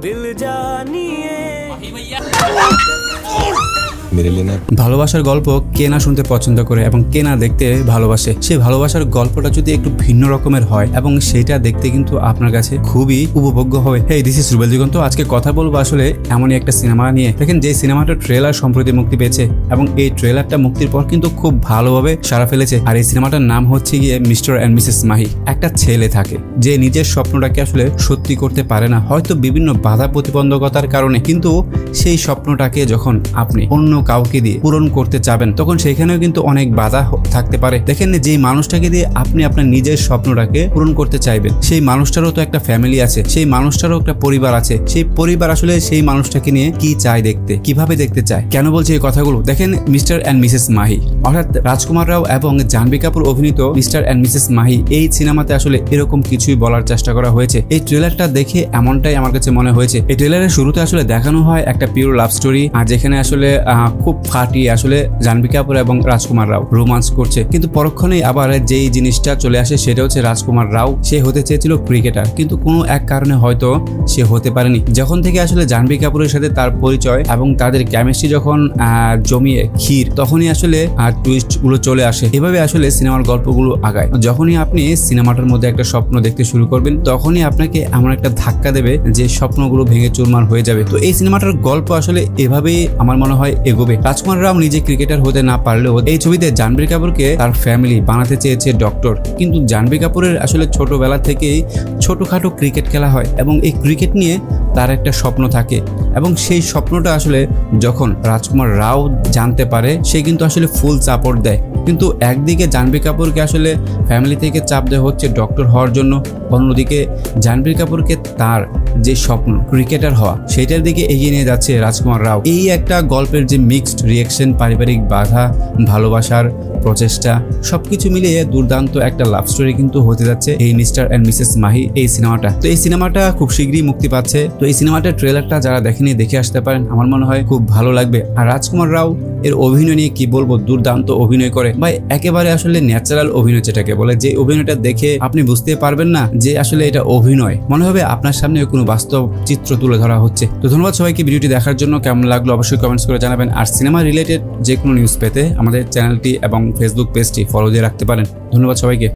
दिल जानिए ভালোবাসার গল্প কে না শুনতে পছন্দ করে এবং কে না দেখতে ভালোবাসে। সেই ভালোবাসার গল্পটা যদি একটু ভিন্ন রকমের হয় এবং সেটা দেখতে কিন্তু আপনার কাছে খুবই উপভোগ্য হবে। হেই, দিস ইজ রুবেল দিগন্ত। আজকে কথা বলবো আসলে এমনই একটা সিনেমা নিয়ে। দেখেন, যে সিনেমাটার ট্রেলার সম্প্রতি মুক্তি পেয়েছে এবং এই ট্রেলারটা মুক্তির পর কিন্তু খুব ভালোভাবে সাড়া ফেলেছে। আর এই সিনেমাটার নাম হচ্ছে গিয়ে মিস্টার অ্যান্ড মিসেস মাহি। একটা ছেলে থাকে যে নিজের স্বপ্নটাকে আসলে সত্যি করতে পারে না, হয়তো বিভিন্ন বাধা প্রতিবন্ধকতার কারণে, কিন্তু সেই স্বপ্নটাকে যখন আপনি অন্য কাউকে দিয়ে পূরণ করতে চাবেন তখন সেখানেও কিন্তু অনেক বাধা থাকতে পারে। দেখেন, যে মানুষটাকে দিয়ে আপনি আপনার নিজের স্বপ্নটাকে পূরণ করতে চাইবেন, সেই মানুষটারও তো একটা ফ্যামিলি আছে, সেই মানুষটারও একটা পরিবার আছে। সেই পরিবার আসলে সেই মানুষটাকে নিয়ে কি চায় দেখতে, কিভাবে দেখতে চায়। কেন বলছি এই কথাগুলো? দেখেন, মিস্টার অ্যান্ড মিসেস মাহি অর্থাৎ রাজকুমার রাও এবং জাহ্নবী কাপুর অভিনীত মিস্টার অ্যান্ড মিসেস মাহি, এই সিনেমাতে আসলে এরকম কিছুই বলার চেষ্টা করা হয়েছে। এই ট্রেলারটা দেখে এমনটাই আমার কাছে মনে হয়েছে। এই ট্রেলারের শুরুতে আসলে দেখানো হয় একটা পিওর লাভ স্টোরি, আর যেখানে আসলে খুব ফাটিয়ে আসলে জাহ্নবী কাপুর এবং রাজকুমার রাও রোমান্স করছে, কিন্তু পরক্ষণেই আবার যেই জিনিসটা চলে আসে সেটা হচ্ছে রাজকুমার রাও সে হতে চেয়েছিল ক্রিকেটার, কিন্তু কোনো এক কারণে হয়তো সে হতে পারেনি। যখন থেকে আসলে জাহ্নবী কাপুরের সাথে তার পরিচয় এবং তাদের কেমিস্ট্রি যখন জমিয়ে ক্ষীর, তখনই আসলে টুইস্ট গুলো চলে আসে। এভাবে আসলে সিনেমার গল্পগুলো আগায়। যখনই আপনি সিনেমাটার মধ্যে একটা স্বপ্ন দেখতে শুরু করবেন তখনই আপনাকে এমন একটা ধাক্কা দেবে যে স্বপ্নগুলো ভেঙে চুরমার হয়ে যাবে। তো এই সিনেমাটার গল্প আসলে এভাবেই আমার মনে হয় এগোবে। রাজকুমার রাও নিজে ক্রিকেটার হতে না পারলেও এই ছবিতে জাহ্নবী কাপুরকে তার ফ্যামিলি বানাতে চেয়েছে ডক্টর, কিন্তু জাহ্নবী কাপুরের আসলে ছোটবেলা থেকেই ছোটখাটো ক্রিকেট খেলা হয় এবং এই ক্রিকেট নিয়ে তার একটা স্বপ্ন থাকে এবং সেই স্বপ্নটা আসলে যখন রাজকুমার রাও জানতে পারে সে কিন্তু আসলে ফুল সাপোর্ট দেয়। কিন্তু একদিকে জাহ্নবী কাপুরকে আসলে ফ্যামিলি থেকে চাপ দেওয়া হচ্ছে ডক্টর হওয়ার জন্য, অন্যদিকে জাহ্নবী কাপুরকে তার যে স্বপ্ন ক্রিকেটার হওয়া সেটার দিকে এগিয়ে নিয়ে যাচ্ছে রাজকুমার রাও। এই একটা গল্পের যে মিক্সড রিয়েকশন, পারিবারিক বাধা, ভালোবাসার প্রচেষ্টা, সবকিছু মিলিয়ে দুর্দান্ত একটা লাভ স্টোরি কিন্তু হতে যাচ্ছে এই মিস্টার অ্যান্ড মিসেস মাহি এই সিনেমাটা। তো এই সিনেমাটা খুব শীঘ্রই মুক্তি পাচ্ছে। তো এই সিনেমাটার ট্রেলারটা যারা দেখেনি দেখে আসতে পারেন, আমার মনে হয় খুব ভালো লাগবে। আর রাজকুমার রাও এর অভিনয় নিয়ে কি বলবো, দুর্দান্ত অভিনয় করে ভাই, একেবারে আসলে ন্যাচারাল অভিনয় যেটাকে বলে, যে অভিনয়টা দেখে আপনি বুঝতে পারবেন না যে আসলে এটা অভিনয়, মনে হবে আপনার সামনে কোনো বাস্তব চিত্র তুলে ধরা হচ্ছে। তো ধন্যবাদ সবাইকে ভিডিওটি দেখার জন্য। কেমন লাগলো অবশ্যই কমেন্টস করে জানাবেন। আর সিনেমা রিলেটেড যে কোনো নিউজ পেতে আমাদের চ্যানেলটি এবং ফেসবুক পেজটি ফলো দিয়ে রাখতে পারেন। ধন্যবাদ সবাইকে।